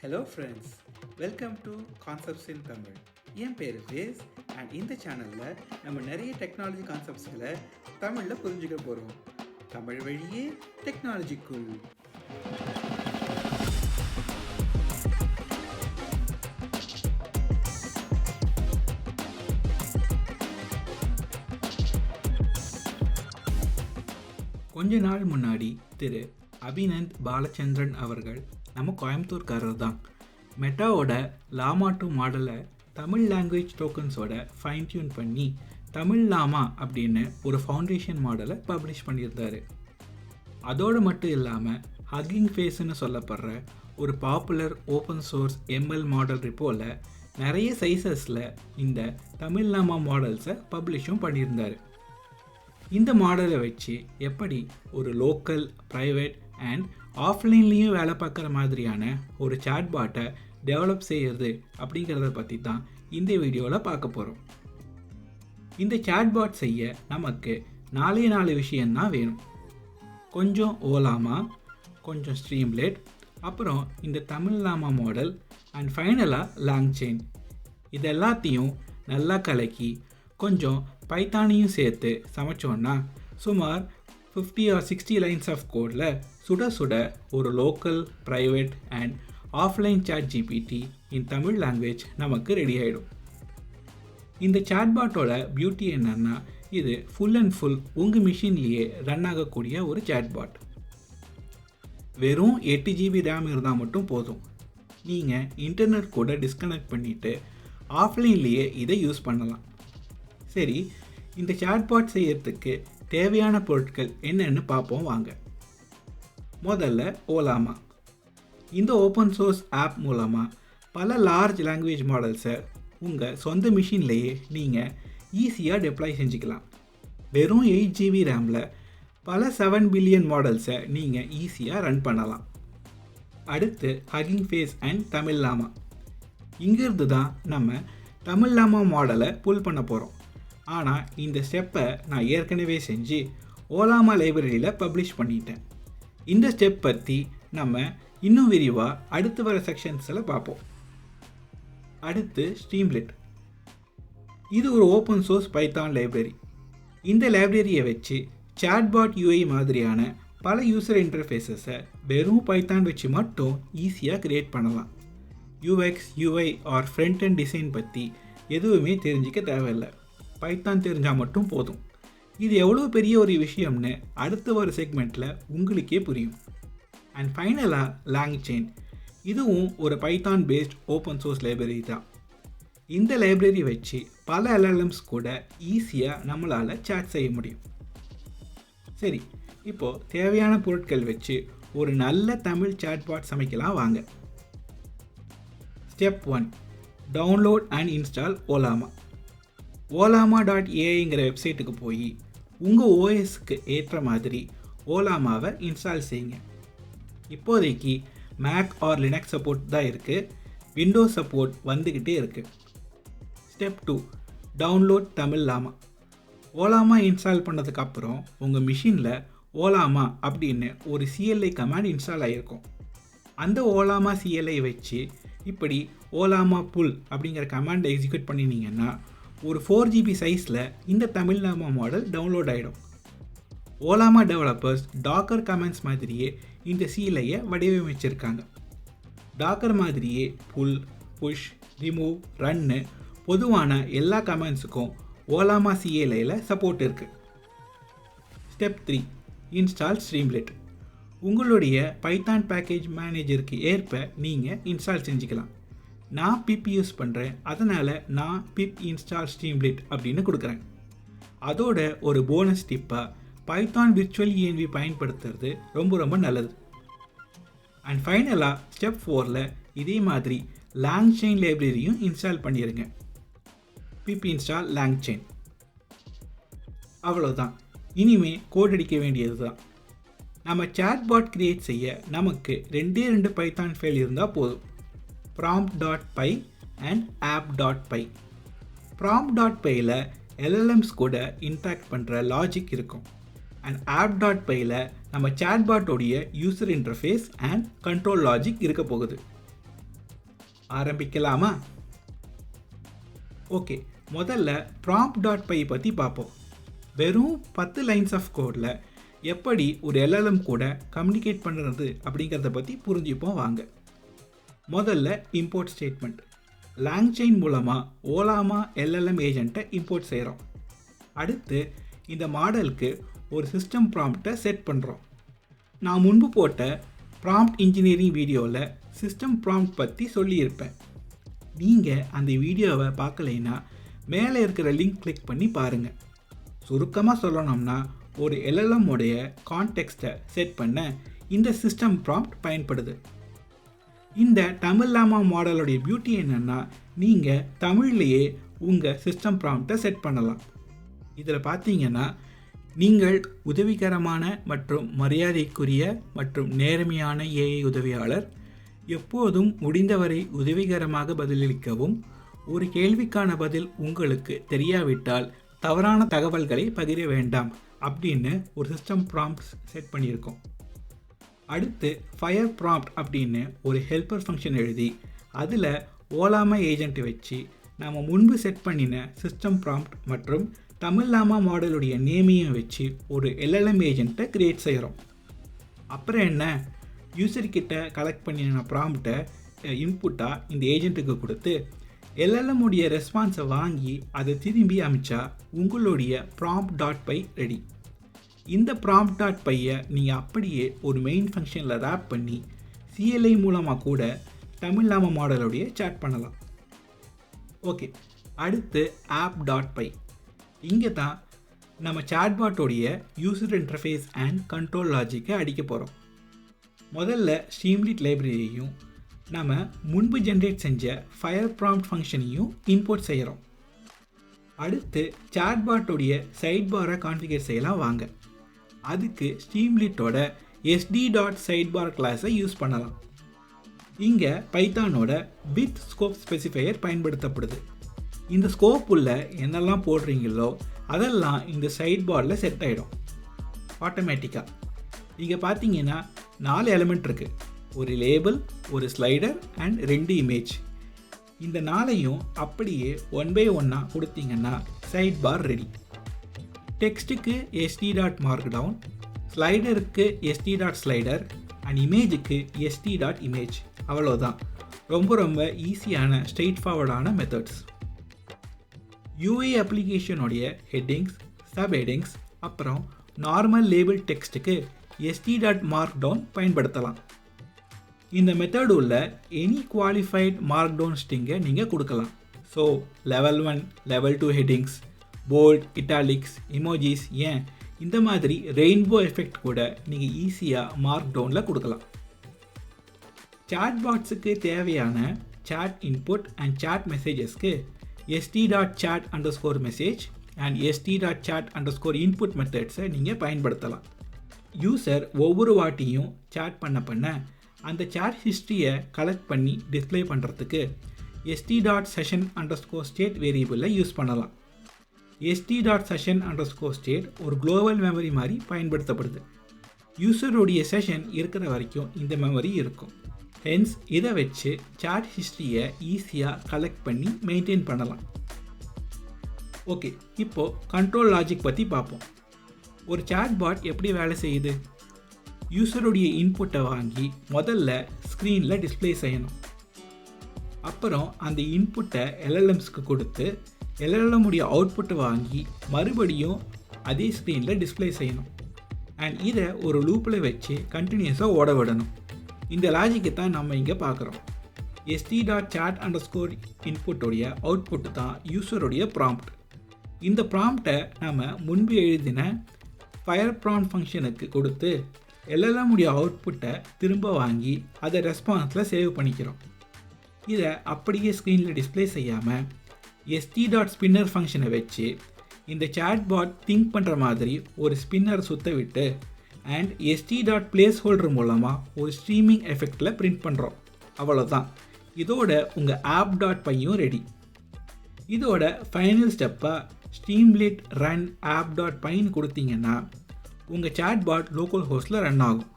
Hello friends, welcome to Concepts in Tamil. என் பேர் race and இந்த சேனலில் நம்ம நிறைய டெக்னாலஜி கான்செப்ட்ஸ்களை தமிழில் புரிஞ்சுக்க போகிறோம். தமிழ் வழியே டெக்னாலஜிக்குள். கொஞ்ச நாள் முன்னாடி திரு அபிநந்த் பாலச்சந்திரன் அவர்கள் நம்ம கோயம்புத்தூர்காரர் தான். மெட்டாவோட லாமா 2 மாடலை தமிழ் லாங்குவேஜ் டோக்கன்ஸோட ஃபைன் டியூன் பண்ணி தமிழ்-லாமா அப்படின்னு ஒரு ஃபவுண்டேஷன் மாடலை பப்ளிஷ் பண்ணியிருந்தாரு. அதோடு மட்டும் இல்லாமல் ஹக்கிங் ஃபேஸ்ன்னு சொல்லப்படுற ஒரு popular open source ML model ரிப்போவில் நிறைய சைஸஸில் இந்த தமிழ்-லாமா மாடல்ஸை பப்ளிஷும் பண்ணியிருந்தார். இந்த மாடலை வச்சு எப்படி ஒரு லோக்கல், ப்ரைவேட் அண்ட் ஆஃப்லைன்லேயும் வேலை பார்க்குற மாதிரியான ஒரு சாட்பாட்டை டெவலப் செய்கிறது அப்படிங்கிறத பற்றி தான் இந்த வீடியோவில் பார்க்க போகிறோம். இந்த சாட்பாட் செய்ய நமக்கு 4 விஷயந்தான் வேணும். கொஞ்சம் ஓலாமா, கொஞ்சம் ஸ்ட்ரீம்லிட், அப்புறம் இந்த தமிழ்-லாமா மாடல் அண்ட் ஃபைனலாக லாங்செயின். இது எல்லாத்தையும் நல்லா கலக்கி கொஞ்சம் பைத்தானையும் சேர்த்து சமைச்சோன்னா சுமார் 50 or 60 லைன்ஸ் ஆஃப் கோடில் சுட சுட ஒரு local, private and offline chat GPT in Tamil language நமக்கு ரெடி ஆகிடும். இந்த சாட்பாட்டோட பியூட்டி என்னன்னா, இது ஃபுல் அண்ட் ஃபுல் உங்கள் மிஷின்லேயே ரன் ஆகக்கூடிய ஒரு சாட்பாட். வெறும் 8 GB ரேம் இருந்தால் மட்டும் போதும். நீங்கள் இன்டர்நெட் கூட டிஸ்கனெக்ட் பண்ணிவிட்டு ஆஃப்லைன்லேயே இதை யூஸ் பண்ணலாம். சரி, இந்த சாட்பாட் செய்யறதுக்கு தேவையான பொருட்கள் என்னென்னு பார்ப்போம் வாங்க. முதல்ல ஓலாமா. இந்த ஓப்பன் சோர்ஸ் ஆப் மூலமாக பல லார்ஜ் லாங்குவேஜ் மாடல்ஸை உங்கள் சொந்த மிஷின்லேயே நீங்கள் ஈஸியாக டெப்ளாய் செஞ்சுக்கலாம். வெறும் 8 GB ரேமில் பல 7 பில்லியன் மாடல்ஸை நீங்கள் ஈஸியாக ரன் பண்ணலாம். அடுத்து ஹக்கிங் ஃபேஸ் அண்ட் தமிழ்-லாமா. இங்கிருந்து தான் நம்ம தமிழ்-லாமா மாடலை புல் பண்ண போகிறோம். ஆனால் இந்த ஸ்டெப்பை நான் ஏற்கனவே செஞ்சு ஓலாமா லைப்ரரியில் பப்ளிஷ் பண்ணிட்டேன். இந்த ஸ்டெப் பற்றி நம்ம இன்னும் விரிவாக அடுத்து வர செக்ஷன்ஸில் பார்ப்போம். அடுத்து ஸ்ட்ரீம்லிட். இது ஒரு ஓப்பன் சோர்ஸ் பைத்தான் லைப்ரரி. இந்த லைப்ரரியை வச்சு சாட்பாட் UI மாதிரியான பல யூசர் இன்டர்ஃபேஸஸை வெறும் பைத்தான் வச்சு மட்டும் ஈஸியாக க்ரியேட் பண்ணலாம். UX, UI R front and design பற்றி எதுவுமே தெரிஞ்சிக்க தேவையில்லை. பைத்தான் தெரிஞ்சால் மட்டும் போதும். இது எவ்வளோ பெரிய ஒரு விஷயம்னு அடுத்த ஒரு செக்மெண்ட்டில் உங்களுக்கே புரியும். அண்ட் ஃபைனலாக லாங்செயின். இதுவும் ஒரு Python based open source library தான். இந்த லைப்ரரி வச்சு பல LLMs கூட ஈஸியாக நம்மளால் சாட் செய்ய முடியும். சரி, இப்போது தேவையான பொருட்கள் வச்சு ஒரு நல்ல தமிழ் சாட்பாட் சமைக்கலாம் வாங்க. Step 1, download and install Ollama. ollama.ai வெப்சைட்டுக்கு போய் உங்கள் ஓஎஸ்க்கு ஏற்ற மாதிரி ஓலாமாவை இன்ஸ்டால் செய்யுங்க. இப்போதைக்கு மேக் ஆர் லினக்ஸ் சப்போர்ட் தான் இருக்குது. விண்டோஸ் சப்போர்ட் வந்துக்கிட்டே இருக்குது. Step 2, download Tamil Llama. Ollama install பண்ணதுக்கப்புறம் உங்கள் மிஷினில் ஓலாமா அப்படின்னு ஒரு CLI கமாண்ட் இன்ஸ்டால் ஆகிருக்கும். அந்த ஓலாமா CLI வச்சு இப்படி ஓலாமா புல் அப்படிங்கிற கமாண்டை எக்ஸிக்யூட் பண்ணினீங்கன்னா ஒரு 4 GB சைஸில் இந்த தமிழ்-லாமா மாடல் டவுன்லோட் ஆகிடும். ஓலாமா டெவலப்பர்ஸ் டாக்கர் கமெண்ட்ஸ் மாதிரியே இந்த CLIயை வடிவமைச்சிருக்காங்க. டாக்கர் மாதிரியே புல், புஷ், ரிமூவ், ரன்னு பொதுவான எல்லா கமெண்ட்ஸுக்கும் ஓலாமா CLIயில் சப்போர்ட் இருக்குது. Step 3, install Streamlit. உங்களுடைய பைத்தான் பேக்கேஜ் மேனேஜருக்கு ஏற்ப நீங்கள் இன்ஸ்டால் செஞ்சுக்கலாம். நான் பிப் யூஸ் பண்ணுறேன், அதனால் நான் பிப் இன்ஸ்டால் ஸ்ட்ரீம்லிட் அப்படின்னு கொடுக்குறேன். அதோட ஒரு போனஸ் டிப்பாக பைத்தான் விர்ச்சுவல் ENV பயன்படுத்துறது ரொம்ப நல்லது. அண்ட் ஃபைனலாக ஸ்டெப் 4ல் இதே மாதிரி லாங்செயின் லைப்ரரியும் இன்ஸ்டால் பண்ணிடுங்க. பிப் இன்ஸ்டால் லாங்செயின். அவ்வளோதான். இனிமேல் கோட் அடிக்க வேண்டியது தான். நம்ம சாட்பாட் க்ரியேட் செய்ய நமக்கு 2 பைத்தான் ஃபைல் இருந்தால் போதும். prompt.py and app.py. prompt.pyல LLMs கூட இன்ட்ராக்ட் பண்ணுற லாஜிக் இருக்கும். அண்ட் app.pyல நம்ம சாட்பாட்டோடைய user interface and control logic இருக்க போகுது. ஆரம்பிக்கலாமா? ஓகே, முதல்ல prompt.py பற்றி பார்ப்போம். வெறும் 10 லைன்ஸ் ஆஃப் கோடில் எப்படி ஒரு LLM கூட கம்யூனிகேட் பண்ணுறது அப்படிங்கிறத பற்றி புரிஞ்சுப்போம் வாங்க. முதல்ல இம்போர்ட் ஸ்டேட்மெண்ட். Langchain மூலமாக Ollama LLM ஏஜெண்ட்டை இம்போர்ட் செய்கிறோம். அடுத்து இந்த மாடலுக்கு ஒரு சிஸ்டம் ப்ராம்ப்டை செட் பண்ணுறோம். நான் முன்பு போட்ட ப்ராம்ப்ட் இன்ஜினியரிங் வீடியோவில் சிஸ்டம் ப்ராம்ப்ட் பற்றி சொல்லியிருப்பேன். நீங்கள் அந்த வீடியோவை பார்க்கலைன்னா மேலே இருக்கிற லிங்க் கிளிக் பண்ணி பாருங்கள். சுருக்கமாக சொல்லணும்னா ஒரு LLM உடைய கான்டெக்ஸ்ட்டை செட் பண்ண இந்த சிஸ்டம் ப்ராம்ப்ட் பயன்படுது. இந்த Tamil-LLaMA மாடலுடைய பியூட்டி என்னென்னா, நீங்கள் தமிழ்லேயே உங்கள் சிஸ்டம் ப்ராம்ப்டை செட் பண்ணலாம். இதில் பார்த்தீங்கன்னா நீங்கள் உதவிகரமான மற்றும் மரியாதைக்குரிய மற்றும் நேர்மையான AI உதவியாளர், எப்போதும் முடிந்தவரை உதவிகரமாக பதிலளிக்கவும், ஒரு கேள்விக்கான பதில் உங்களுக்கு தெரியாவிட்டால் தவறான தகவல்களை பகிர வேண்டாம் அப்படின்னு ஒரு சிஸ்டம் ப்ராம்ப்ட் செட் பண்ணியிருக்கோம். அடுத்து ஃபயர் ப்ராம்ப்ட் அப்படின்னு ஒரு ஹெல்ப்பர் ஃபங்க்ஷன் எழுதி அதில் Ollama ஏஜென்ட் வச்சு நாம் முன்பு செட் பண்ணின சிஸ்டம் ப்ராம்ப்ட் மற்றும் Tamil-LLaMA மாடலுடைய நேமையும் வச்சு ஒரு LLM ஏஜென்ட்டை க்ரியேட் செய்கிறோம். அப்புறம் என்ன, யூசர்கிட்ட கலெக்ட் பண்ணின ப்ராம்ப்டை இன்புட்டாக இந்த ஏஜென்ட்டுக்கு கொடுத்து LLM உடைய ரெஸ்பான்ஸை வாங்கி அதை திரும்பி அமிச்சா உங்களுடைய prompt.py ரெடி. இந்த prompt.pyயை நீங்கள் அப்படியே ஒரு மெயின் ஃபங்க்ஷனில் ரேப் பண்ணி CLI மூலமாக கூட Tamil-LLaMA மாடலுடைய சேட் பண்ணலாம். ஓகே, அடுத்து app.py. இங்கே தான் நம்ம சாட்பாட்டோடைய யூசர் இன்டர்ஃபேஸ் அண்ட் கண்ட்ரோல் லாஜிக்கை அடிக்க போகிறோம். முதல்ல Streamlit லைப்ரரியையும் நம்ம முன்பு ஜென்ரேட் செஞ்ச ஃபயர் ப்ராம்ப்ட் ஃபங்க்ஷனையும் இம்போர்ட் செய்கிறோம். அடுத்து சாட்பாட்டோடைய சைட் பாரை கான்ஃபிகர் செய்யலாம் வாங்க. அதுக்கு Streamlitோட sd.sidebar கிளாஸை யூஸ் பண்ணலாம். இங்கே பைத்தானோட பிட் ஸ்கோப் ஸ்பெசிஃபையர் பயன்படுத்தப்படுது. இந்த ஸ்கோப் உள்ள என்னெல்லாம் போடுறீங்களோ அதெல்லாம் இந்த சைட் பாரில் செட் ஆகிடும் ஆட்டோமேட்டிக்காக. இங்கே பார்த்தீங்கன்னா 4 எலிமெண்ட் இருக்குது. ஒரு லேபிள், ஒரு ஸ்லைடர் அண்ட் 2 இமேஜ். இந்த 4ஐயும் அப்படியே 1 by 1 கொடுத்தீங்கன்னா சைட் பார் ரெடி. டெக்ஸ்ட்டுக்கு sd.markdown, ஸ்லைடருக்கு sd.slider அண்ட் இமேஜுக்கு sd.image. அவ்வளோதான். ரொம்ப ஈஸியான ஸ்ட்ரெயிட் ஃபார்வர்டான மெத்தட்ஸ். UI அப்ளிகேஷனுடைய ஹெட்டிங்ஸ், சப் ஹெட்டிங்ஸ் அப்புறம் நார்மல் லேபிள் டெக்ஸ்ட்டுக்கு sd.markdown பயன்படுத்தலாம். இந்த மெத்தட் உள்ள எனி குவாலிஃபைட் மார்க்டவுன் ஸ்ட்ரிங்கை நீங்கள் கொடுக்கலாம். So level 1, level 2 headings, bold, italics, emojis, ஏன் இந்த மாதிரி ரெயின்போ எஃபெக்ட் கூட நீங்கள் ஈஸியாக மார்க்டவுனில் கொடுக்கலாம். சாட்பாட்ஸுக்கு தேவையான சாட் இன்புட் அண்ட் சாட் மெசேஜஸ்க்கு sd.chat_message அண்ட் sd.chat_input மெத்தட்ஸை நீங்கள் பயன்படுத்தலாம். யூசர் ஒவ்வொரு வாட்டியும் சேட் பண்ண அந்த சாட் ஹிஸ்ட்ரியை கலெக்ட் பண்ணி டிஸ்பிளே பண்ணுறதுக்கு sd.session_state வேரியபிளை யூஸ் பண்ணலாம். sd.session_state ஒரு குளோபல் மெமரி மாதிரி பயன்படுத்தப்படுது. யூசருடைய செஷன் இருக்கிற வரைக்கும் இந்த மெமரி இருக்கும். ஹென்ஸ் இதை வச்சு சாட் ஹிஸ்ட்ரியை ஈஸியாக கலெக்ட் பண்ணி மெயின்டைன் பண்ணலாம். ஓகே, இப்போது கண்ட்ரோல் லாஜிக் பற்றி பார்ப்போம். ஒரு சாட்பாட் எப்படி வேலை செய்யுது? யூசருடைய இன்புட்டை வாங்கி முதல்ல ஸ்க்ரீனில் டிஸ்பிளே செய்யணும். அப்புறம் அந்த இன்புட்டை LLMஸ்க்கு கொடுத்து LLM உடைய அவுட்புட்டை வாங்கி மறுபடியும் அதே ஸ்க்ரீனில் டிஸ்பிளே செய்யணும். அண்ட் இதை ஒரு லூப்பில் வச்சு கண்டினியூஸாக ஓட விடணும். இந்த லாஜிக்கை தான் நம்ம இங்கே பார்க்குறோம். sd.chat_input அவுட்புட்டு தான் யூசருடைய ப்ராம்ப்ட். இந்த ப்ராம்ப்டை நம்ம முன்பு எழுதின ஃபயர் ப்ராம்ப்ட் ஃபங்க்ஷனுக்கு கொடுத்து LLM உடைய அவுட்புட்டை திரும்ப வாங்கி அதை ரெஸ்பான்ஸில் சேவ் பண்ணிக்கிறோம். இதை அப்படியே ஸ்க்ரீனில் டிஸ்பிளே செய்யாமல் sd.spinner ஃபங்க்ஷனை வச்சு இந்த சாட்பாட் திங்க் பண்ணுற மாதிரி ஒரு ஸ்பின்னர் சுற்ற விட்டு அண்ட் sd.placeholder மூலமாக ஒரு ஸ்ட்ரீமிங் எஃபெக்டில் பிரிண்ட் பண்ணுறோம். அவ்வளோதான். இதோட உங்கள் app.pyயும் ரெடி. இதோட ஃபைனல் ஸ்டெப்பாக Streamlit run app.pyன்னு கொடுத்தீங்கன்னா உங்கள் சாட்பாட் லோக்கல் ஹோஸ்ட்டில் ரன் ஆகும்.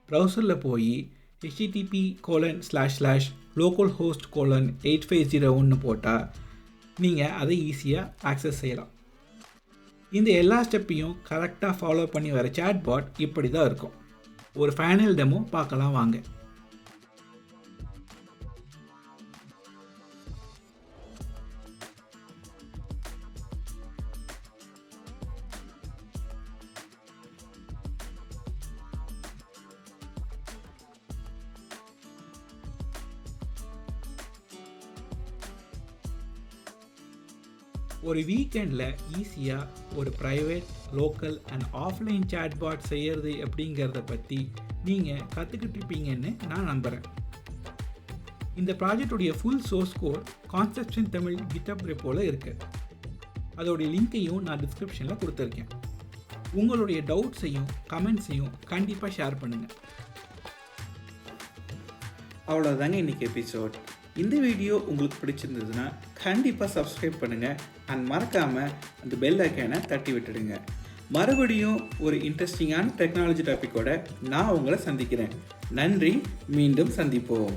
ப்ரௌசரில் போய் http://localhost:8501 போட்டால் நீங்கள் அதை ஈஸியாக ஆக்சஸ் செய்யலாம். இந்த எல்லா ஸ்டெப்பையும் கரெக்டாக ஃபாலோ பண்ணி வர சாட்பாட் இப்படி தான் இருக்கும். ஒரு ஃபைனல் டெமோ பார்க்கலாம் வாங்க. ஒரு வீக்கெண்டில் ஈஸியாக ஒரு private, local and offline chatbot செய்கிறது அப்படிங்கிறத பற்றி நீங்கள் கற்றுக்கிட்டு இருப்பீங்கன்னு நான் நம்புகிறேன். இந்த ப்ராஜெக்டுடைய full source code conception Tamil GitHub ரெப்போல இருக்குது. அதோடைய லிங்க்கையும் நான் டிஸ்கிரிப்ஷனில் கொடுத்துருக்கேன். உங்களுடைய டவுட்ஸையும் கமெண்ட்ஸையும் கண்டிப்பாக ஷேர் பண்ணுங்கள். அவ்வளோதாங்க இன்றைக்கி எபிசோட். இந்த வீடியோ உங்களுக்கு பிடிச்சிருந்ததுன்னா கண்டிப்பாக சப்ஸ்கிரைப் பண்ணுங்கள் அண்ட் மறக்காமல் அந்த பெல் ஐக்கானை தட்டி விட்டுடுங்க. மறுபடியும் ஒரு இன்ட்ரெஸ்டிங்கான டெக்னாலஜி டாப்பிக்கோட நான் உங்களை சந்திக்கிறேன். நன்றி, மீண்டும் சந்திப்போம்.